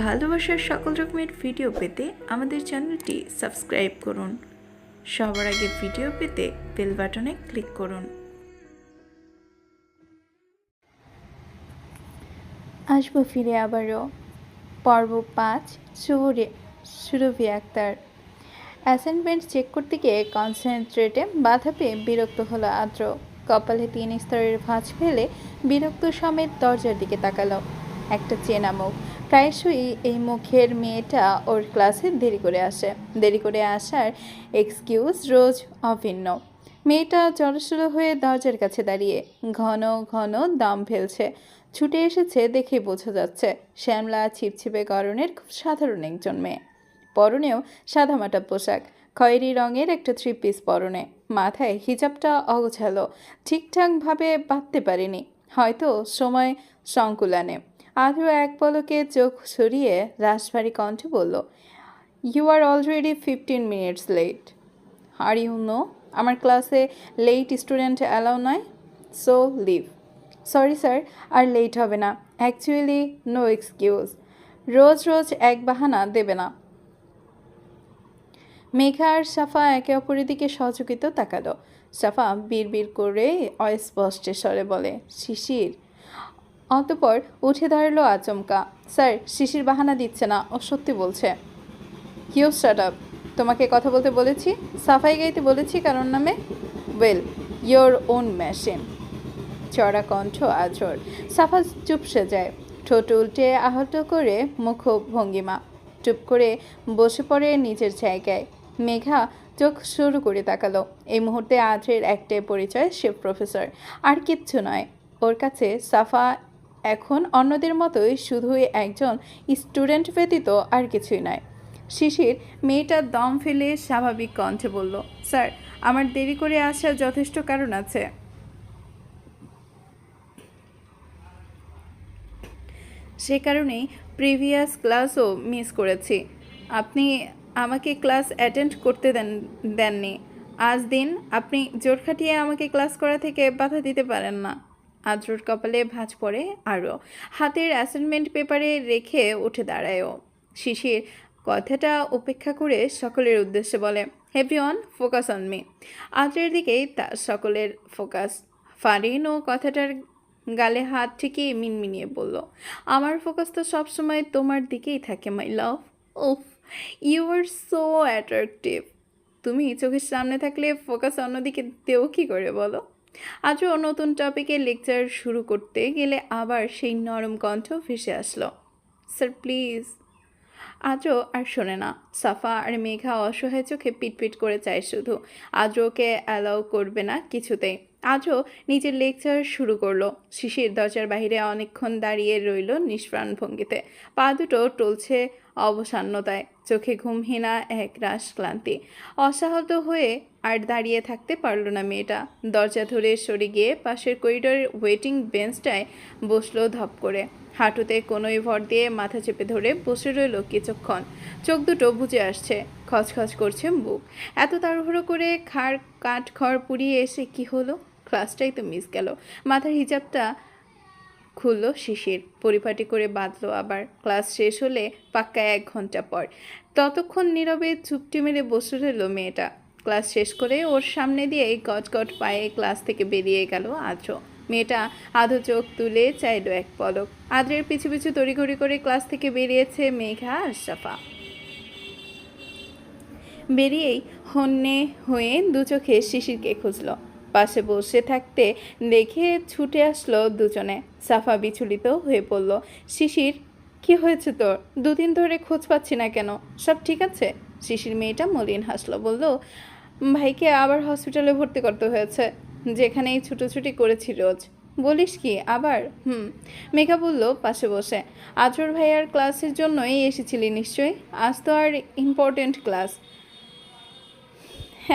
ভালোবাসার সকল রকমের ভিডিও পেতে আমাদের চ্যানেলটি সাবস্ক্রাইব করুন। সবার আগে ভিডিও পেতে বেল বাটনে ক্লিক করুন। আসবো ফিরে আবারও। পর্ব 5। সুরভি আক্তার। অ্যাসাইনমেন্ট চেক করতে গিয়ে কনসেন্ট্রেটে বাধা পেয়ে বিরক্ত হলো আদ্র। কপালে 3 স্তরের ভাঁজ ফেলে বিরক্ত সমেত দরজার দিকে তাকালো। একটা চেনা মুখ। প্রায়শই এই মুখের মেয়েটা ওর ক্লাসে দেরি করে আসার এক্সকিউজ রোজ অভিন্ন। মেয়েটা জড়সড় হয়ে দরজার কাছে দাঁড়িয়ে ঘন ঘন দম ফেলছে। ছুটে এসেছে দেখেই বোঝা যাচ্ছে শ্যামলা ছিপছিপে গড়নের খুব সাধারণ একজন মেয়ে। পরনেও সাদামাটা পোশাক, খয়েরি রঙের একটা 3 পিস পরনে। মাথায় হিজাবটা অগোছালো, ঠিকঠাকভাবে বাঁধতে পারেনি, হয়তো সময় সংকুলানে। আদ্র এক পলকে চোখ সরিয়ে রাশভারী কণ্ঠে বলল, you are already 15 minutes late. আর ইউ নো আমার ক্লাসে লেট স্টুডেন্ট অ্যালাউ নয়, সো লিভ। সরি স্যার, আর লেট হবে না। Actually no excuse. রোজ রোজ এক বাহানা দেবে না। মেঘা আর সাফা একে অপরের দিকে সচকিত তাকালো। সাফা বিড়বিড় করে অস্পষ্ট স্বরে বলে, শিশির। অতঃপর উঠে দাঁড়ালো আচমকা। স্যার, শিশির বাহানা দিচ্ছে না, ও সত্যি বলছে। You shut up. তোমাকে কথা বলতে বলেছি, সাফাই গাইতে বলেছি কারোর নামে? Well, your own machine. চড়া কণ্ঠ আজর। সাফা চুপসে যায়, ঠোঁট উল্টে আহত করে মুখ ভঙ্গিমা। চুপ করে বসে পড়ে নিজের জায়গায়। মেঘা চোখ শুরু করে তাকালো। এই মুহূর্তে আজরের একটাই পরিচয়, সে প্রফেসর, আর কিচ্ছু নয়। ওর কাছে সাফা এখন অন্যদের মতোই শুধুই একজন স্টুডেন্ট ব্যতীত আর কিছুই নয়। শিশির মেয়েটার দম ফেলে স্বাভাবিক কণ্ঠে বলল, স্যার, আমার দেরি করে আসার যথেষ্ট কারণ আছে। সে কারণেই প্রিভিয়াস ক্লাসও মিস করেছি। আপনি আমাকে ক্লাস অ্যাটেন্ড করতে দেননি। আজ দিন আপনি জোর খাটিয়ে আমাকে ক্লাস করা থেকে বাধা দিতে পারেন না। আদ্রর কপালে ভাঁজ পড়ে আরও। হাতের অ্যাসাইনমেন্ট পেপারে রেখে উঠে দাঁড়ায়ও। শিশির কথাটা উপেক্ষা করে সকলের উদ্দেশ্যে বলে, এভরিওয়ান ফোকাস অন মি। আদ্রের দিকেই তার সকলের ফোকাস। ফারিনও কথাটার গালে হাত ঠেকিয়ে মিনমিনিয়ে বলল, আমার ফোকাস তো সবসময় তোমার দিকেই থাকে মাই লাভ। উফ, ইউ আর সো অ্যাট্রাকটিভ। তুমি চোখের সামনে থাকলে ফোকাস অন্যদিকে দেও কী করে বলো? আজও নতুন টপিকে লেকচার শুরু করতে গেলে আবার সেই নরম কণ্ঠ ভেসে আসলো, স্যার প্লিজ। আজও আর শোনে না। সাফা আর মেঘা অসহায় চোখে পিটপিট করে চায় শুধু। আজওকে অ্যালাউ করবে না কিছুতেই। আজও নিজের লেকচার শুরু করলো। শিশির দরজার বাহিরে অনেকক্ষণ দাঁড়িয়ে রইল নিষ্প্রাণ ভঙ্গিতে। পা দুটো টলছে অবসান্নতায়, চোখে ঘুমহীনা এক রাশ ক্লান্তি। অসাহত হয়ে আর দাঁড়িয়ে থাকতে পারল না মেয়েটা। দরজা ধরে সরে গিয়ে পাশের করিডোরের ওয়েটিং বেঞ্চটায় বসলো ধপ করে। হাঁটুতে কোনোই ভর দিয়ে মাথা চেপে ধরে বসে রইল কিছুক্ষণ। চোখ দুটো বুজে আসছে, খচখচ করছে বুক। এত তাড়াহুড়ো করে কাঠ খড় পুড়িয়ে এসে কি হলো? ক্লাসটাই তো মিস গেল। মাথার হিজাবটা খুলল শিশির, পরিপাটি করে বাঁধলো আবার। ক্লাস শেষ হলে পাক্কা 1 ঘন্টা পর। ততক্ষণ নীরবে চুপটি মেরে বসে রইল মেয়েটা। ক্লাস শেষ করে ওর সামনে দিয়ে গট পায়ে ক্লাস থেকে বেরিয়ে গেল আদ্র। মেয়েটা আধো চোখ তুলে চাইল এক পলক। আদ্রের পিছু পিছু তড়িঘড়ি করে ক্লাস থেকে বেরিয়েছে মেঘা আর সাফা। বেরিয়েই হন্যে হয়ে দু চোখে শিশিরকে খুঁজল। পাশে বসে থাকতে দেখে ছুটে আসলো দুজনে। সাফা বিচলিত হয়ে পড়ল। শিশির, কি হয়েছে তোর? 2 দিন ধরে খোঁজ পাচ্ছি না কেন? সব ঠিক আছে? শিশির মেয়েটা মলিন হাসলো, বলল, ভাইকে আবার হসপিটালে ভর্তি করতে হয়েছে, যেখানেই ছুটোছুটি করেছি রোজ। বলিস কি আবার? মেঘা বলল পাশে বসে। আজর ভাইয়ার ক্লাসের জন্যই এসেছিলি নিশ্চয়ই? আজ তো আর ইম্পর্টেন্ট ক্লাস।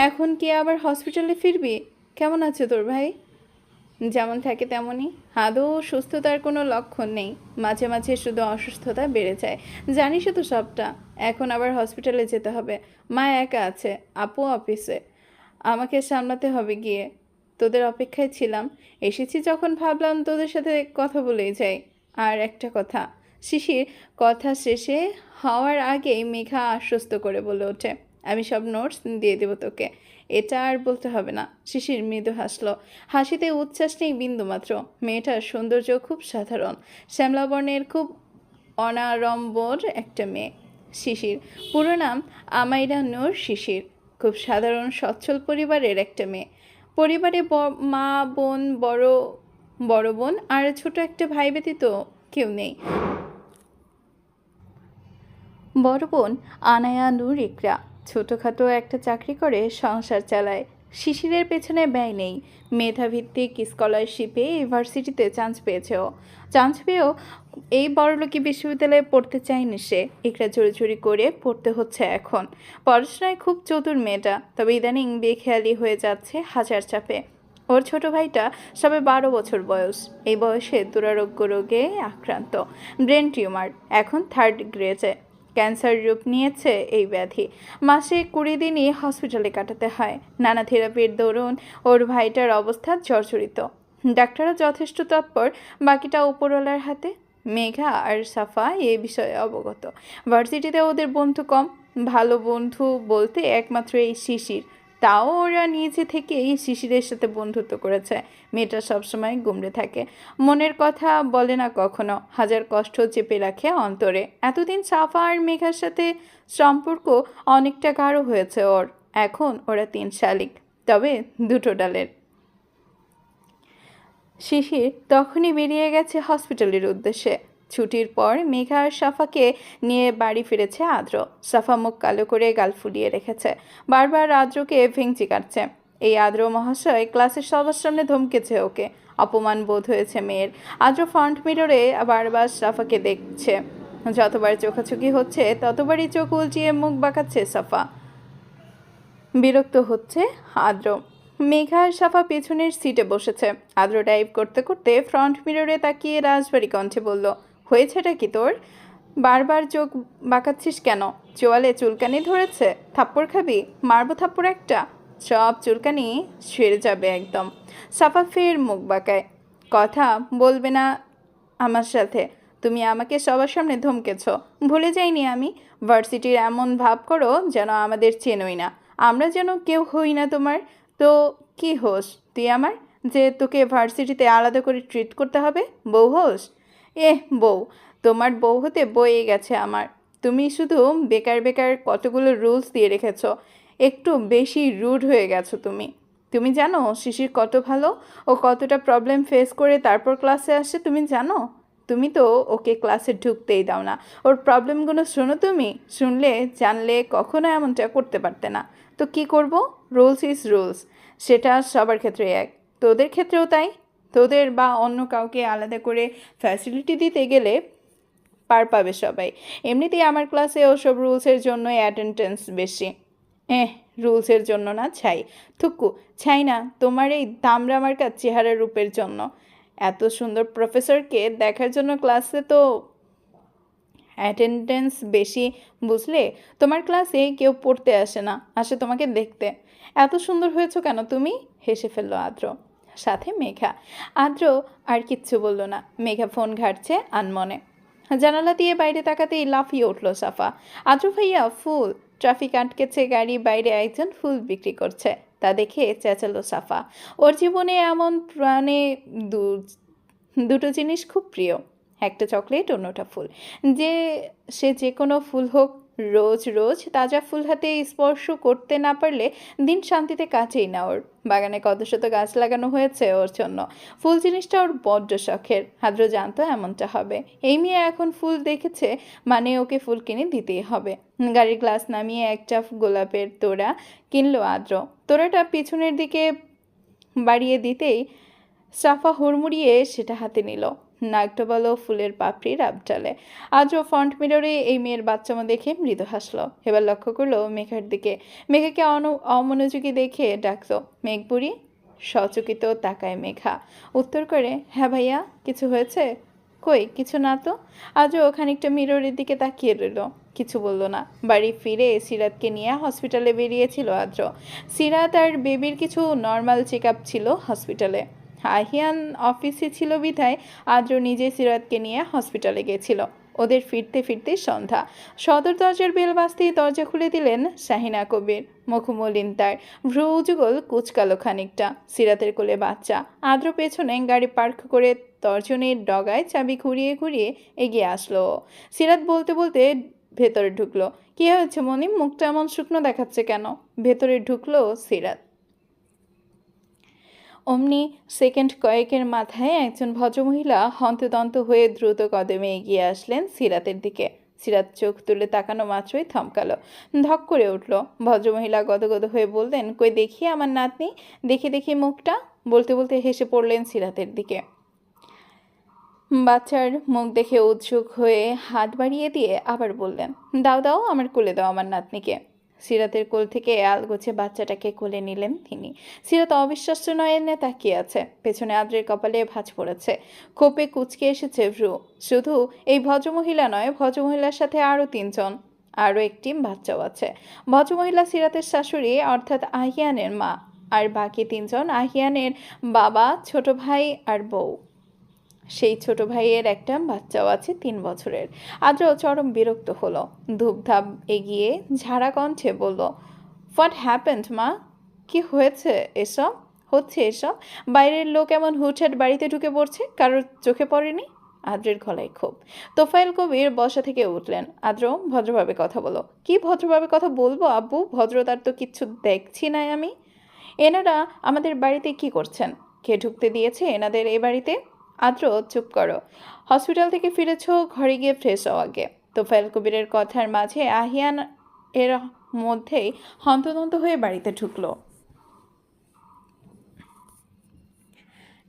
এখন কি আবার হসপিটালে ফিরবি? কেমন আছে তোর ভাই? যেমন থাকে তেমনই। আদৌ সুস্থতার কোনো লক্ষণ নেই, মাঝে মাঝে শুধু অসুস্থতা বেড়ে যায়। জানিসই তো সবটা। এখন আবার হসপিটালে যেতে হবে। মা একা আছে, আপু অফিসে, আমাকে সামলাতে হবে গিয়ে। তোদের অপেক্ষায় ছিলাম, এসেছি যখন ভাবলাম তোদের সাথে কথা বলেই যাই। আর একটা কথা, শিশির কথা শেষে হওয়ার আগেই মেঘা আশ্বস্ত করে বলে ওঠে, আমি সব নোটস দিয়ে দেবো তোকে, এটা আর বলতে হবে না। শিশির মৃদু হাসলো, হাসিতে উচ্ছ্বাস নেই বিন্দুমাত্র। মেয়েটার সৌন্দর্য খুব সাধারণ, শ্যামলা বর্ণের, খুব অনাড়ম্বর একটা মেয়ে। শিশির পুরো নাম আমাইরা নূর শিশির, খুব সাধারণ সচ্ছল পরিবারের একটা মেয়ে। পরিবারে মা, বোন, বড় বোন আর ছোট একটা ভাই ব্যতীত কেউ নেই। বড় বোন আনায়া নূর ইকরা ছোটোখাটো একটা চাকরি করে সংসার চালায়। শিশিরের পেছনে ব্যয় নেই। মেধাভিত্তিক স্কলারশিপে ইউনিভার্সিটিতে চান্স পেয়েছে ও। চান্স পেয়েও এই বড়লোকি বিশ্ববিদ্যালয়ে পড়তে চায়নি সে। ইকরা চুরি করে পড়তে হচ্ছে এখন। পড়াশোনায় খুব চতুর মেয়েটা, তবে ইদানিং বেখেয়ালি হয়ে যাচ্ছে হাজার চাপে। ওর ছোট ভাইটা সবে 12 বছর বয়স। এই বয়সে দুরারোগ্য রোগে আক্রান্ত, ব্রেন টিউমার, এখন 3rd গ্রেডে। ক্যান্সার রূপ নিয়েছে এই ব্যাধি। মাসে 20 দিনই হসপিটালে কাটাতে হয়। নানা থেরাপির দরুন ওর ভাইটার অবস্থা জর্জরিত। ডাক্তাররা যথেষ্ট তৎপর, বাকিটা উপরওয়ালার হাতে। মেঘা আর সাফা এই বিষয়ে অবগত। ভার্সিটিতে ওদের বন্ধু কম, ভালো বন্ধু বলতে একমাত্র এই শিশির। তাও ওরা নিজে থেকে এই শিশিরের সাথে বন্ধুত্ব করেছে। মেয়েটা সবসময় গুমড়ে থাকে, মনের কথা বলে না কখনো, হাজার কষ্ট চেপে রাখে অন্তরে। এতদিন সাফা আর মেঘার সাথে সম্পর্ক অনেকটা গাঢ় হয়েছে ওর। এখন ওরা 3 শালিক, তবে 2 ডালের। শিশির তখনই বেরিয়ে গেছে হসপিটালের উদ্দেশ্যে। ছুটির পর মেঘা আর সাফাকে নিয়ে বাড়ি ফিরেছে আদ্র। সাফা মুখ কালো করে গাল ফুলিয়ে রেখেছে, বারবার আদ্রকে ভেঙচি কাটছে। এই আদ্র মহাশয় ক্লাসের সবার সামনে ধমকেছে ওকে। অপমান বোধ হয়েছে মেয়ের। আদ্র ফ্রন্ট মিররে বারবার সাফাকে দেখছে। যতবার চোখাচোখি হচ্ছে ততবারই চোখ উল্টিয়ে মুখ বাঁকাচ্ছে সাফা। বিরক্ত হচ্ছে আদ্র। মেঘা আর সাফা পেছনের সিটে বসেছে। আদ্র ড্রাইভ করতে করতে ফ্রন্ট মিররে তাকিয়ে রাজবাড়ি কণ্ঠে বলল, হয়েছেটা কি তোর? বারবার চোখ বাঁকাচ্ছিস কেন? চোয়ালে চুলকানি ধরেছে? থাপ্পড় খাবি? মারবো থাপ্পড় একটা, সব চুলকানি সেরে যাবে একদম। সাফা ফের মুখ বাঁকায়, কথা বলবে না আমার সাথে? তুমি আমাকে সবার সামনে ধমকেছ, ভুলে যাইনি আমি। ভার্সিটির এমন ভাব করো যেন আমাদের চেনোই না, আমরা যেন কেউ হই না তোমার। তো কি হোস তুই আমার, যে তোকে ভার্সিটিতে আলাদা করে ট্রিট করতে হবে? বউ হোস? বউ? তোমার বউ হতে বয়ে গেছে আমার। তুমি শুধু বেকার বেকার কতগুলো রুলস দিয়ে রেখেছ, একটু বেশি রুড হয়ে গেছো তুমি। তুমি জানো শিশির কত ভালো, ও কতটা প্রবলেম ফেস করে তারপর ক্লাসে আসে, তুমি জানো? তুমি তো ওকে ক্লাসে ঢুকতেই দাও না। ওর প্রবলেমগুলো শোনো তুমি, শুনলে জানলে কখনো এমনটা করতে পারতে না। তো কি করব? রুলস ইজ রুলস, সেটা সবার ক্ষেত্রে এক, তোদের ক্ষেত্রেও তাই। তোদের বা অন্য কাউকে আলাদা করে ফ্যাসিলিটি দিতে গেলে পার পাবে সবাই। এমনিতেই আমার ক্লাসে ওসব রুলসের জন্যই অ্যাটেন্ডেন্স বেশি। রুলসের জন্য না ছাই, থুক্কু ছাই না, তোমার এই দামড়া মার্কা চেহারা রূপের জন্য। এত সুন্দর প্রফেসরকে দেখার জন্য ক্লাসে তো অ্যাটেন্ডেন্স বেশি, বুঝলে? তোমার ক্লাসে কেউ পড়তে আসে না, আসে তোমাকে দেখতে। এত সুন্দর হয়েছো কেন তুমি? হেসে ফেললো আদ্র, সাথে মেঘা। আদ্র আর কিচ্ছু বলল না। মেঘা ফোন ঘাটছে আনমনে। জানালা দিয়ে বাইরে তাকাতেই লাফিয়ে উঠল সাফা, আদ্র ভাইয়া ফুল। ট্রাফিক আটকেছে, গাড়ি বাইরে একজন ফুল বিক্রি করছে, তা দেখে চেঁচালো সাফা। ওর জীবনে এমন প্রাণে দুটো জিনিস খুব প্রিয়, একটা চকলেট, অন্যটা ফুল। সে যে কোনো ফুল হোক, রোজ রোজ তাজা ফুল হাতে স্পর্শ করতে না পারলে দিন শান্তিতে কাটেই না ওর। বাগানে কত শত গাছ লাগানো হয়েছে ওর জন্য। ফুল জিনিসটা ওর বড্ড শখের। আদ্র জানতো এমনটা হবে। এই মেয়ে এখন ফুল দেখেছে মানে ওকে ফুল কিনে দিতেই হবে। গাড়ির গ্লাস নামিয়ে একটা গোলাপের তোড়া কিনলো আদ্র। তোড়াটা পিছনের দিকে বাড়িয়ে দিতেই সাফা হুড়মুড়িয়ে সেটা হাতে নিল। নাকটা বলো ফুলের পাপড়ির আবডালে। আজও ফ্রন্ট মিররে এই মেয়ের বাচ্চামো দেখে মৃদু হাসলো। এবার লক্ষ্য করলো মেঘার দিকে। মেঘাকে অমনোযোগী দেখে ডাকতো, মেঘবুড়ি। সচকিত তাকায় মেঘা, উত্তর করে, হ্যাঁ ভাইয়া, কিছু হয়েছে? কই কিছু না তো। আজও খানিকটা মিররের দিকে তাকিয়ে রইল, কিছু বলল না। বাড়ি ফিরে সিরাতকে নিয়ে হসপিটালে বেরিয়েছিল আদ্র। সিরাত আর বেবির কিছু নর্মাল চেক আপ ছিল হসপিটালে। আহিয়ান অফিসে ছিল বিধায় আদ্র নিজে সিরাতকে নিয়ে হসপিটালে গেছিল। ওদের ফিরতে ফিরতে সন্ধ্যা। সদর দরজার বেল বাজতেই দরজা খুলে দিলেন শাহিনা কবির। মুখমলিন তার, ভ্রু যুগল কুচকালো খানিকটা। সিরাতের কোলে বাচ্চা। আদ্র পেছনে গাড়ি পার্ক করে তর্জনীর ডগায় চাবি ঘুরিয়ে ঘুরিয়ে এগিয়ে আসলো। সিরাত বলতে বলতে ভেতরে ঢুকলো। কি হয়েছে মনি, মুখটা এমন শুকনো দেখাচ্ছে কেন? ভেতরে ঢুকলো সিরাত। অমনি সেকেন্ড কয়েকের মাথায় একজন ভদ্রমহিলা হন্তদন্ত হয়ে দ্রুত কদমে এগিয়ে আসলেন সিরাতের দিকে। সিরাত চোখ তুলে তাকানো মাত্রই থমকালো, ধক করে উঠল। ভদ্রমহিলা গদগদ হয়ে বললেন, কই দেখি আমার নাতনি, দেখি দেখি মুখটা। বলতে বলতে হেসে পড়লেন সিরাতের দিকে। বাচ্চার মুখ দেখে উৎসুক হয়ে হাত বাড়িয়ে দিয়ে আবার বললেন, দাও দাও, আমার কোলে দাও আমার নাতনিকে। সিরাতের কোল থেকে আলগোছে বাচ্চাটাকে কোলে নিলেন তিনি। সিরাত অবিশ্বাস্য নয়নে তাকিয়ে আছে। পেছনে আদ্রের কপালে ভাঁজ পড়েছে, কোপে কুঁচকে এসেছে ভ্রু। শুধু এই ভদ্রমহিলা নয়, ভদ্রমহিলার সাথে আরও 3 জন, আরও একটি বাচ্চাও আছে। ভদ্রমহিলা সিরাতের শাশুড়ি অর্থাৎ আহিয়ানের মা, আর বাকি 3 জন আহিয়ানের বাবা, ছোট ভাই আর বউ। সেই ছোট ভাইয়ের একটা বাচ্চাও আছে 3 বছরের। আদ্র চরম বিরক্ত হলো। ধূপধাপ এগিয়ে ঝাড়া কণ্ঠে বলল, হোয়াট হ্যাপেন্ড মা? কি হয়েছে এসব হচ্ছে এসব? বাইরের লোক এমন হুটহাট বাড়িতে ঢুকে পড়ছে, কারোর চোখে পড়েনি? আদ্রের গলায় ক্ষোভ। তোফায়েল কবির বসা থেকে উঠলেন। আদ্র, ভদ্রভাবে কথা বলো। কি ভদ্রভাবে কথা বলবো আব্বু? ভদ্রতার তো কিচ্ছু দেখছি না আমি। এনারা আমাদের বাড়িতে কি করছেন? কে ঢুকতে দিয়েছে এনাদের এ বাড়িতে? আদ্র, চুপ করো। হসপিটাল থেকে ফিরেছ, ঘরে গিয়ে ফ্রেশ হও আগে। তোফায়েল কবিরের কথার মাঝে আহিয়ান এর মধ্যেই হন্তদন্ত হয়ে বাড়িতে ঢুকলো।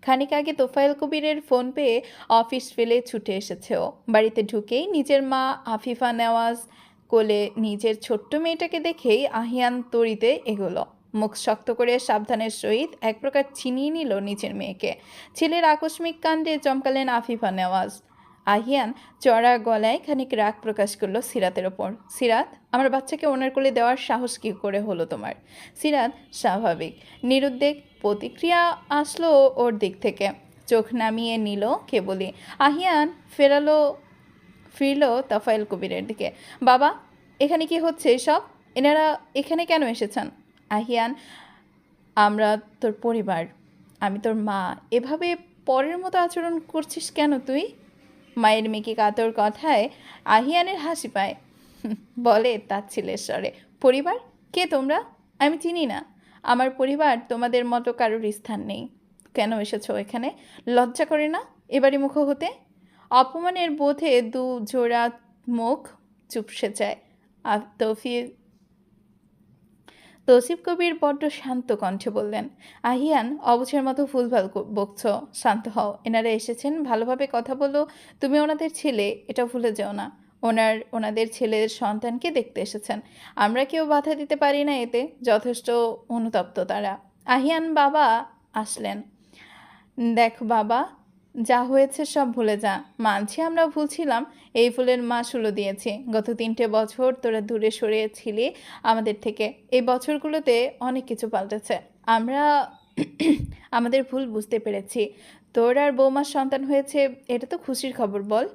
খানিক আগে তোফায়েল কবিরের ফোন পেয়ে অফিস ফেলে ছুটে এসেছে ও। বাড়িতে ঢুকেই নিজের মা আফিফা নেওয়াজ কোলে নিজের ছোট্ট মেয়েটাকে দেখেই আহিয়ান তড়িতে এগোলো। মুখ শক্ত করে সাবধানের সহিত এক প্রকার ছিনিয়ে নিল নিজের মেয়েকে। ছেলের আকস্মিক কাণ্ডে চমকালেন আফিফা নেওয়াজ। আহিয়ান চড়া গলায় খানিক রাগ প্রকাশ করলো সিরাতের ওপর। সিরাত, আমার বাচ্চাকে ওনার কোলে দেওয়ার সাহস কী করে হলো তোমার? সিরাত স্বাভাবিক নিরুদ্বেগ প্রতিক্রিয়া আসলো ওর দিক থেকে। চোখ নামিয়ে নিল কেবলই। আহিয়ান ফিরল তোফায়েল কবিরের দিকে। বাবা, এখানে কি হচ্ছে এসব? এনারা এখানে কেন এসেছেন? আহিয়ান, আমরা তোর পরিবার, আমি তোর মা, এভাবে পরের মতো আচরণ করছিস কেন তুই? মায়ের মেকি কাতর কথায় আহিয়ানের হাসি পায়। বলে তাচ্ছিলের স্বরে, পরিবার? কে তোমরা? আমি চিনি না। আমার পরিবার তোমাদের মতো কারোর স্থান নেই। কেন এসেছো এখানে? লজ্জা করে না এবারে মুখ হতে? অপমানের বোধে 2 জোড়া মুখ চুপসে যায়। তৌসিফ কবির বড্ড শান্ত কণ্ঠে বললেন, আহিয়ান, অবুঝের মতো ভুলভাল বকছ, শান্ত হও। এনারা এসেছেন ভালোভাবে কথা বলো। তুমি ওনাদের ছেলে, এটা ভুলে যেও না। ওনাদের ছেলের সন্তানকে দেখতে এসেছেন। আমরা কেউ বাধা দিতে পারি না এতে। যথেষ্ট অনুতপ্ত তারা। আহিয়ান বাবা আসলেন। দেখ বাবা, যা হয়েছে সব ভুলে যা। মানছি আমরা ভুল ছিলাম, এই ফুলের মাসুলও দিয়েছি। গত 3টে বছর তোরা দূরে সরিয়েছিলি আমাদের থেকে। এই বছরগুলোতে অনেক কিছু পাল্টেছে। আমরা আমাদের ভুল বুঝতে পেরেছি। তোর আর বৌমার সন্তান হয়েছে, এটা তো খুশির খবর বল।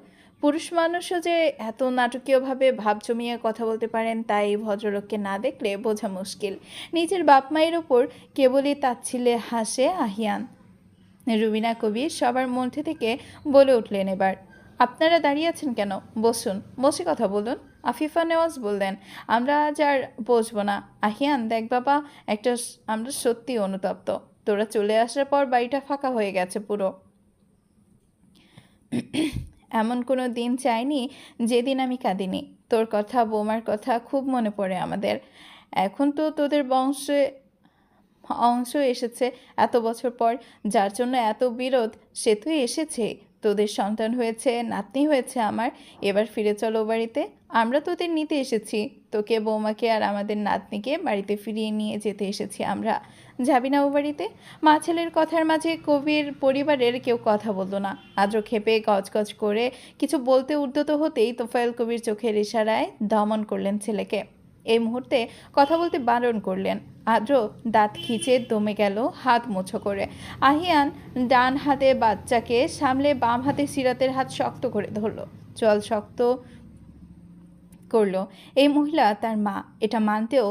পুরুষ মানুষও যে এত নাটকীয়ভাবে ভাব জমিয়ে কথা বলতে পারেন, তাই ভদ্রলোককে না দেখলে বোঝা মুশকিল। নিজের বাপ মায়ের ওপর কেবলই তাচ্ছিল্যে হাসে আহিয়ান। রুবিনা কবির সবার মধ্যে থেকে বলে উঠলেন এবার, আপনারা দাঁড়িয়ে আছেন কেন? বসুন, বসে কথা বলুন। আফিফা নেওয়াজ বললেন, আমরা আজ আর বসবো না। আহিয়ান, দেখ বাবা, আমরা সত্যি অনুতপ্ত। তোরা চলে আসার পর বাড়িটা ফাঁকা হয়ে গেছে পুরো। এমন কোনো দিন চাইনি যেদিন আমি কাঁদিনি। তোর কথা, বৌমার কথা খুব মনে পড়ে আমাদের। এখন তো তোদের অংশ এসেছে এত বছর পর, যার জন্য এত বিরোধ, সে তুই এসেছে। তোদের সন্তান হয়েছে, নাতনি হয়েছে আমার। এবার ফিরে চলো বাড়িতে। আমরা তোদের নিতে এসেছি, তোকে, বৌমাকে আর আমাদের নাতনিকে বাড়িতে ফিরিয়ে নিয়ে যেতে এসেছি আমরা। যাবি না ও বাড়িতে? মা ছেলের কথার মাঝে কবির পরিবারের কেউ কথা বলতো না। আদ্র খেপে গজগজ করে কিছু বলতে উদ্যত হতেই তোফায়েল কবির চোখের ইশারায় দমন করলেন ছেলেকে। এই মুহূর্তে কথা বলতে বারণ করলেন। আদ্র দাঁত খিচে দমে গেল হাত মুছো করে। আহিয়ান ডান হাতে বাচ্চাকে সামলে বাম হাতে সিরাতের হাত শক্ত করে ধরল। চল শক্ত করলো। এই মহিলা তার মা, এটা মানতেও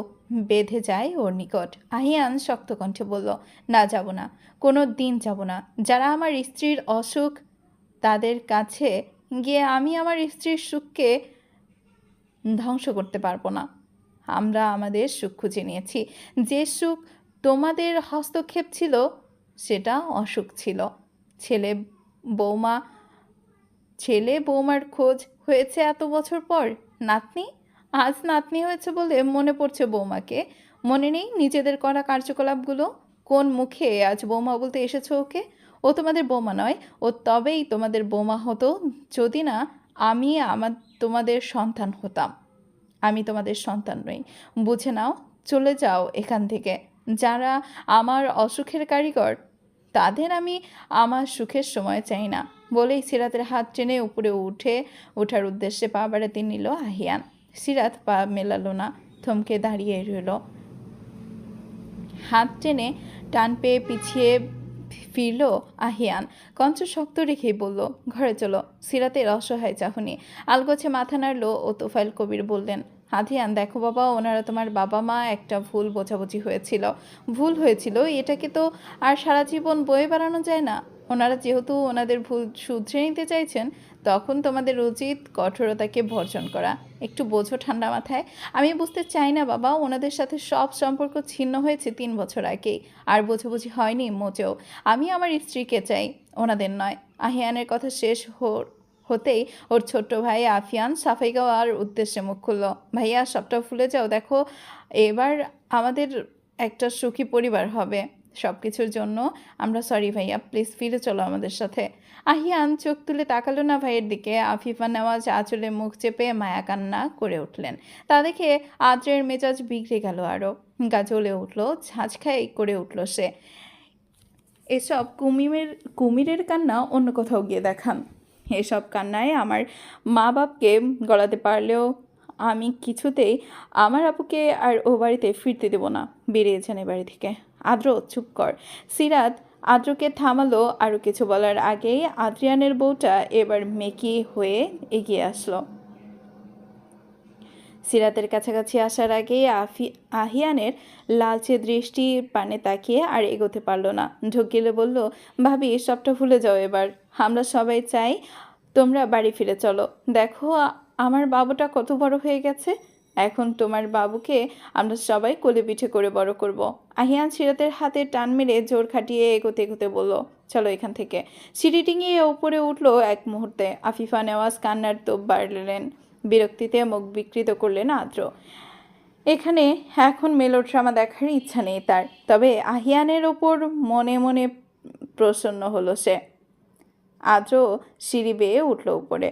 বেঁধে যায় ওর নিকট। আহিয়ান শক্ত কণ্ঠে বলল, না যাব না, কোনো দিন যাব না। যারা আমার স্ত্রীর অসুখ তাদের কাছে গিয়ে আমি আমার স্ত্রীর সুখকে ধ্বংস করতে পারবো না। আমরা আমাদের সুখ খুঁজে নিয়েছি। যে সুখ তোমাদের হস্তক্ষেপ ছিল সেটা অসুখ ছিল। ছেলে বৌমা ছেলে বৌমার খোঁজ হয়েছে এত বছর পর। নাতনি, আজ নাতনি হয়েছে বলে মনে পড়ছে বৌমাকে। মনে নেই নিজেদের করা কার্যকলাপগুলো? কোন মুখে আজ বৌমা বলতে এসেছো ওকে? ও তোমাদের বৌমা নয়, ও তবেই তোমাদের বৌমা হতো যদি না আমি তোমাদের সন্তান হতাম। আমি তোমাদের সন্তান নই, বুঝে নাও। চলে যাও এখান থেকে। যারা আমার অসুখের কারিগর তাদের আমি আমার সুখের সময় চাই না। বলেই সিরাতের হাত টেনে উপরে ওঠার উদ্দেশ্যে পা বাড়াতে নিল আহিয়ান। সিরাত পা মেলালো না, থমকে দাঁড়িয়ে রইল। হাত টেনে টান পেয়ে পিছিয়ে ফিরল আহিয়ান। কঞ্চ শক্ত রেখেই বলল, ঘরে চলো। সিরাতের অসহায় চাহনি আলগোছে মাথা নাড়ল ও তোফায়েল কবির বললেন, আহিয়ান দেখো বাবা, ওনারা তোমার বাবা মা, একটা ভুল বোঝাবুঝি হয়েছিল, এটাকে তো আর সারা জীবন বয়ে বেড়ানো যায় না। ওনারা যেহেতু ওনাদের ভুল শুধরে নিতে চাইছেন, তখন তোমাদের উচিত কঠোরতাকে বর্জন করা। একটু বোঝো ঠান্ডা মাথায়। আমি বুঝতে চাই না বাবা, ওনাদের সাথে সব সম্পর্ক ছিন্ন হয়েছে 3 বছর আগেই, আর বোঝাবুঝি হয়নি মোটেও। আমি আমার স্ত্রীকে চাই, ওনাদের নয়। আহিয়ানের কথা শেষ হতেই ওর ছোট্ট ভাই আফিয়ান সাফাই গাওয়ার উদ্দেশ্যে মুখ খুলল। ভাইয়া, সবটা ভুলে যাও। দেখো, এবার আমাদের একটা সুখী পরিবার হবে। সব কিছুর জন্য আমরা সরি ভাইয়া, প্লিজ ফিরে চলো আমাদের সাথে। আহিয়ান চোখ তুলে তাকালো না ভাইয়ের দিকে। আফিফা নেওয়াজ আঁচলে মুখ চেপে মায়া কান্না করে উঠলেন। তা দেখে আদ্রের মেজাজ বিগড়ে গেল, আরও গা জ্বলে উঠল, ঝাঁঝখাই করে উঠল সে। এসব কুমিরের কান্না অন্য কোথাও গিয়ে দেখান। এসব কান্নায় আমার মা বাপকে গলাতে পারলেও আমি কিছুতেই আমার আপুকে আর ও বাড়িতে ফিরতে দেব না। বেরিয়েছেন এ বাড়ি থেকে। আদ্র, চুপ কর। সিরাত আদ্রকে থামালো। আরও কিছু বলার আগেই আদ্রিয়ানের বউটা এবার মেকি হয়ে এগিয়ে আসলো। সিরাতের কাছাকাছি আসার আগেই আহিয়ানের লালচে দৃষ্টি পানে তাকিয়ে আর এগোতে পারল না। ঢোক গেলে বলল, ভাবি, সবটা ভুলে যাও এবার। আমরা সবাই চাই তোমরা বাড়ি ফিরে চলো। দেখো আমার বাবুটা কত বড় হয়ে গেছে। এখন তোমার বাবুকে আমরা সবাই কোলে পিঠে করে বড় করব। আহিয়ান সিরাতের হাতে টান মেরে জোর খাটিয়ে এগোতে এগোতে বলল, চলো এখান থেকে। সিঁড়ি ডিঙিয়ে উপরে উঠল এক মুহূর্তে। আফিফা নেওয়াজ কান্নার তোপ বাড়লেন। বিরক্তিতে মুখ বিকৃত করলেন আদ্র। এখানে এখন মেলোড্রামা দেখার ইচ্ছা নেই তার। তবে আহিয়ানের ওপর মনে মনে প্রসন্ন হলো সে। আদ্র সিঁড়ি বেয়ে উঠল উপরে।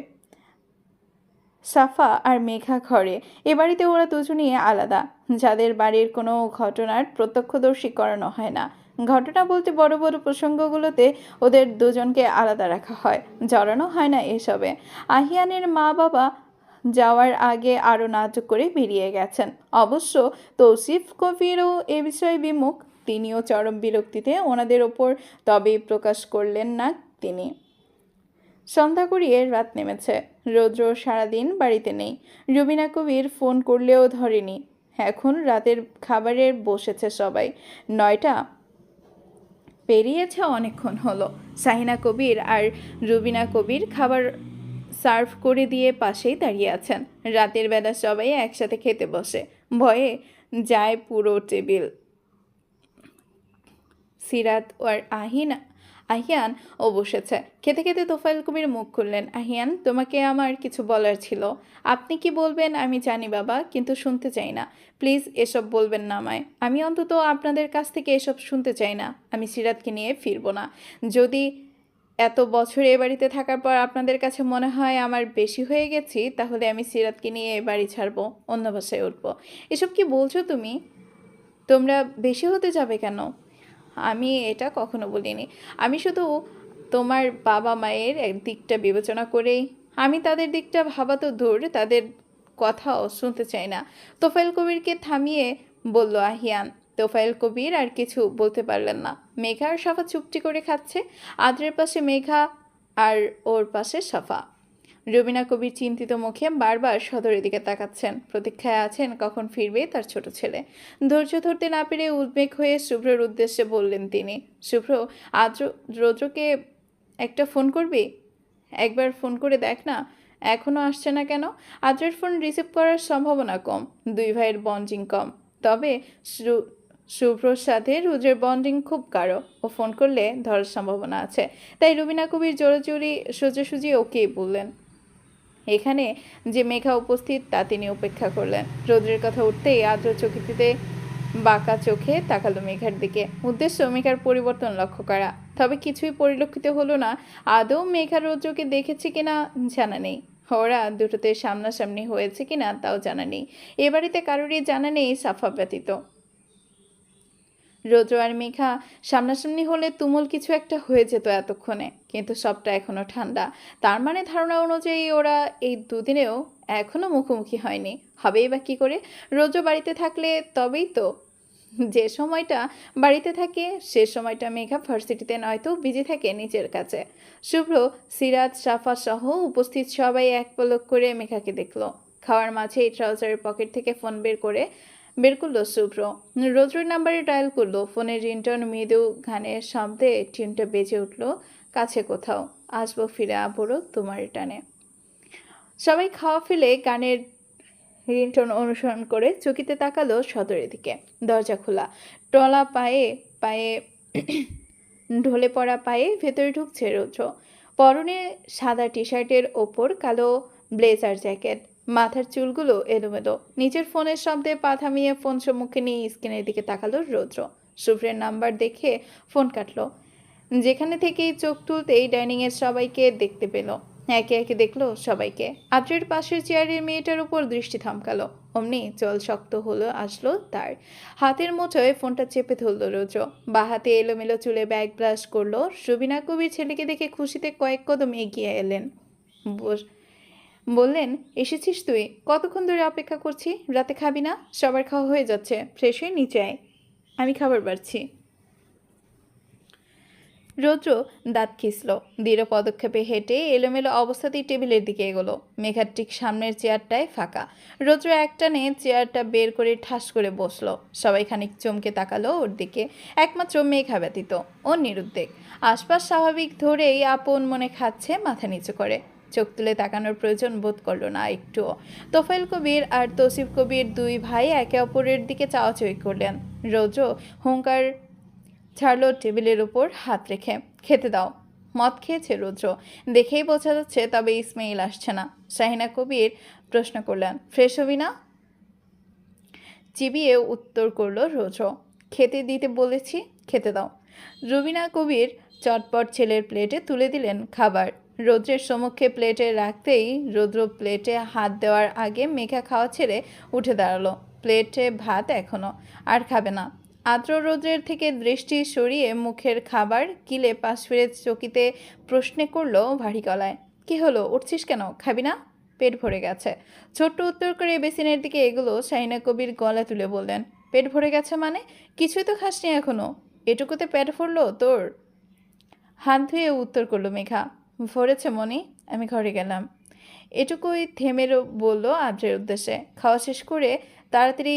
সাফা আর মেঘা ঘরে। এ বাড়িতে ওরা দুজনই আলাদা। যাদের বাড়ির কোনো ঘটনার প্রত্যক্ষদর্শী করানো হয় না। ঘটনা বলতে বড় বড় প্রসঙ্গগুলোতে ওদের দুজনকে আলাদা রাখা হয়, জড়ানো হয় না এসবে। আহিয়ানের মা বাবা যাওয়ার আগে আরও নাটক করে বেরিয়ে গেছেন। অবশ্য তৌসিফ কবিরও এ বিষয়ে বিমুখ। তিনিও চরম বিরক্তিতে ওনাদের ওপর, তবে প্রকাশ করলেন না তিনি। সন্ধ্যা গড়িয়ে রাত নেমেছে। রৌদ্র সারাদিন বাড়িতে নেই। রুবিনা কবির ফোন করলেও ধরেনি। এখন রাতের খাবারের বসেছে সবাই। 9টা পেরিয়েছে, অনেকক্ষণ হলো। শাহিনা কবির আর রুবিনা কবির খাবার সার্ভ করে দিয়ে পাশেই দাঁড়িয়ে আছেন। রাতের বেলা সবাই একসাথে খেতে বসে। ভয়ে যায় পুরো টেবিল। সিরাত আর আহিয়ান ও বসেছে। খেতে খেতে তোফায়েল কবির মুখ খুললেন, আহিয়ান, তোমাকে আমার কিছু বলার ছিল। আপনি কি বলবেন আমি জানি বাবা, কিন্তু শুনতে চাই না। প্লিজ এসব বলবেন না আমায়। আমি অন্তত আপনাদের কাছ থেকে এসব শুনতে চাই না। আমি সিরাতকে নিয়ে ফিরবো না। যদি এত বছর এ বাড়িতে থাকার পর আপনাদের কাছে মনে হয় আমার বেশি হয়ে গেছি, তাহলে আমি সিরাতকে নিয়ে এ বাড়ি ছাড়বো, অন্য বাসায় উঠবো। এসব কি বলছো তুমি? তোমরা বেশি হতে যাবে কেন? আমি এটা কখনো বলিনি। আমি শুধু তোমার বাবা মায়ের দিকটা বিবেচনা করেই। আমি তাদের দিকটা ভাবা তো দূর, তাদের কথাও শুনতে চাই না। তোফায়েল কবিরকে থামিয়ে বলল আহিয়ান। তোফায়েল কবির আর কিছু বলতে পারলেন না। মেঘা আর সাফা চুপটি করে খাচ্ছে। আদ্রের পাশে মেঘা আর ওর পাশে সাফা। রবিনা কবির চিন্তিত মুখে বারবার সদরের দিকে তাকাচ্ছেন, প্রতীক্ষায় আছেন কখন ফিরবে তার ছোট ছেলে। ধৈর্য ধরতে না পেরে উদ্বেগ হয়ে শুভ্রর উদ্দেশ্যে বললেন তিনি, শুভ্র, আজ রৌদ্রকে একটা ফোন করবি? একবার ফোন করে দেখ না, এখনও আসছে না কেন? আদ্রের ফোন রিসিভ করার সম্ভাবনা কম, দুই ভাইয়ের বন্ডিং কম, তবে শুভ্রর সাথে রুদ্রের বন্ডিং খুব গাঢ়, ও ফোন করলে ধরার সম্ভাবনা আছে। তাই রবিনা কবির জোরাজুরি সোজাসুজি ওকেই বললেন। এখানে যে মেঘা উপস্থিত তা তিনি উপেক্ষা করলেন। রৌদ্রের কথা উঠতেই আদ্র চকিতে বাঁকা চোখে তাকালো মেঘার দিকে, উদ্দেশ্য মেঘার পরিবর্তন লক্ষ্য করা। তবে কিছুই পরিলক্ষিত হলো না। আদৌ মেঘা রৌদ্রকে দেখেছে কিনা জানা নেই, ওরা দুটোতে সামনাসামনি হয়েছে কিনা তাও জানা নেই। এ বাড়িতে কারোরই জানা নেই সাফা ব্যতীত। রৌদ্র আর মেঘা সামনাসামনি হলে তুমুল কিছু একটা হয়ে যেত এতক্ষণে, কিন্তু সবটা এখনো ঠান্ডা। তার মানে ধারণা অনুযায়ী ওরা এই দুদিনেও এখনো মুখোমুখি হয়নি। হবেই বা কী করে? রৌদ্র বাড়িতে থাকলে তবেই তো। যে সময়টা বাড়িতে থাকে সে সময়টা মেঘা ভার্সিটিতে নয়তো বিজি থাকে নিজের কাছে। শুভ্র, সিরাজ, সাফা সহ উপস্থিত সবাই এক পলক করে মেঘাকে দেখলো। খাওয়ার মাঝেই ট্রাউজারের পকেট থেকে ফোন বের করলো শুভ্র। রৌদ্রের নাম্বারে ডায়াল করলো। ফোনের রিংটোন মৃদু গানের শব্দে টিউনটা বেজে উঠলো কাছে কোথাও। আসবো ফিরে আবারও তোমার টানে। সবাই খাওয়া ফেলে গানের রিংটোন অনুসরণ করে চকিতে তাকালো সদরের দিকে। দরজা খোলা, টলা পায়ে ঢলে পড়া পায়ে ভেতরে ঢুকছে রৌদ্র। পরনে সাদা টি শার্টের ওপর কালো ব্লেজার জ্যাকেট, মাথার চুলগুলো এলোমেলো। নিজের ফোনের শব্দে পা থামিয়ে ফোন সম্মুখে নিয়ে স্ক্রিনের দিকে তাকালো রৌদ্র। শুভ্রের নাম্বার দেখে ফোন কাটলো। যেখানে থেকেই চোখ তুলতেই ডাইনিংয়ের সবাইকে দেখতে পেল। একে একে দেখলো সবাইকে। আদ্রের পাশের চেয়ারের মেয়েটার উপর দৃষ্টি থমকালো। অমনি জল শক্ত হলো আসলো তার। হাতের মুঠোয় ফোনটা চেপে ধরলো রৌদ্র। বা হাতে এলোমেলো চুলে ব্যাগ ব্রাশ করলো। রবিনা কবির ছেলেকে দেখে খুশিতে কয়েক কদম এগিয়ে এলেন। বললেন, এসেছিস তুই? কতক্ষণ ধরে অপেক্ষা করছি। রাতে খাবি না? সবার খাওয়া হয়ে যাচ্ছে, ফ্রেশ হয়ে নিচে আয়, আমি খাবার বাড়ছি। রৌদ্র দাঁত খিসল। দৃঢ় পদক্ষেপে হেঁটে এলোমেলো অবস্থাতেই টেবিলের দিকে এগোলো। মেঘার ঠিক সামনের চেয়ারটায় ফাঁকা। রৌদ্র একটানে চেয়ারটা বের করে ঠাস করে বসলো। সবাই খানিক চমকে তাকালো ওর দিকে, একমাত্র মেঘা ব্যতীত। ও নিরুদ্বেগ, আশপাশ স্বাভাবিক ধরেই আপন মনে খাচ্ছে, মাথা নিচু করে। চোখ তুলে তাকানোর প্রয়োজন বোধ করলো না একটুও। তোফায়েল কবির আর তৌসিফ কবির দুই ভাই একে অপরের দিকে চাওয়াচাওয়ি করলেন। রৌদ্র হুঙ্কার ছাড়লো টেবিলের উপর হাত রেখে, খেতে দাও। মদ খেয়েছে রৌদ্র, দেখেই বোঝা যাচ্ছে, তবে ইসমাইল আসছে না। শাহিনা কবির প্রশ্ন করলেন, ফ্রেশ হবি না? চিবিয়ে উত্তর করলো রৌদ্র, খেতে দিতে বলেছি, খেতে দাও। রুবিনা কবির চটপট ছেলের প্লেটে তুলে দিলেন খাবার। রৌদ্রের সম্মুখে প্লেটে রাখতেই রৌদ্র প্লেটে হাত দেওয়ার আগে মেঘা খাওয়া ছেড়ে উঠে দাঁড়ালো। প্লেটে ভাত এখনো, আর খাবে না। আদ্র রৌদ্রের থেকে দৃষ্টি সরিয়ে মুখের খাবার গিলে পাশ ফিরে চকিতে প্রশ্ন করলো ভারী গলায়, কি হলো, উঠছিস কেন? খাবি না? পেট ভরে গেছে। ছোট্ট উত্তর করে বেসিনের দিকে এগুলো শাহিনা কবির গলা তুলে বললেন, পেট ভরে গেছে মানে? কিছুই তো খাসনি এখনো, এটুকুতে পেট ভরলো তোর? হাত ধুয়ে উত্তর করলো মেঘা, ভরেছে মনি, আমি ঘরে গেলাম। এটুকুই থেমে বলল আদ্রের উদ্দেশ্যে, খাওয়া শেষ করে তাড়াতাড়ি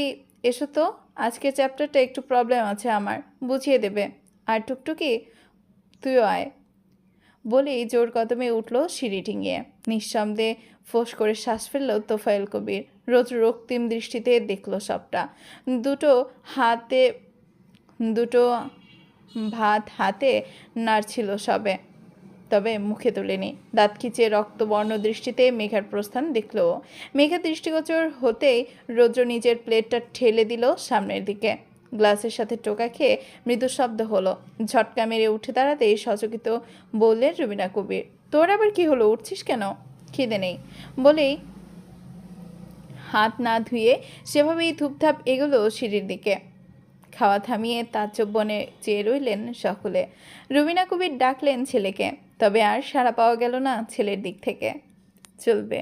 এসো তো, আজকের চ্যাপ্টারটা একটু প্রবলেম আছে আমার, বুঝিয়ে দেবে। আর টুকটুকি, তুইও আয়। বলেই জোর কদমে উঠল সিঁড়ি ডিঙিয়ে। নিঃশব্দে ফোঁস করে শ্বাস ফেলল তোফায়েল কবির। রোজ রক্তিম দৃষ্টিতে দেখল সবটা। দুটো ভাত হাতে নাড়ছিল সবে, তবে মুখে তোলেনি। দাঁত খিচে রক্তবর্ণ দৃষ্টিতে মেঘার প্রস্থান দেখল। মেঘা দৃষ্টিগোচর হতেই রৌদ্র নিজের প্লেটটা ঠেলে দিল সামনের দিকে। গ্লাসের সাথে টোকা খেয়ে মৃদু শব্দ হলো। ঝটকা মেরে উঠে দাঁড়াতেই সচকিত বললেন রুবিনা কবির, তোর আবার কি হলো, উঠছিস কেন? খিদে নেই বলেই হাত না ধুয়ে সেভাবেই ধূপধাপ এগোলো সিঁড়ির দিকে। খাওয়া থামিয়ে তাজ্জব বনে চেয়ে রইলেন সকলে। রুবিনা কবির ডাকলেন ছেলেকে, তবে আর সাড়া পাওয়া গেল না ছেলের দিক থেকে। চলবে।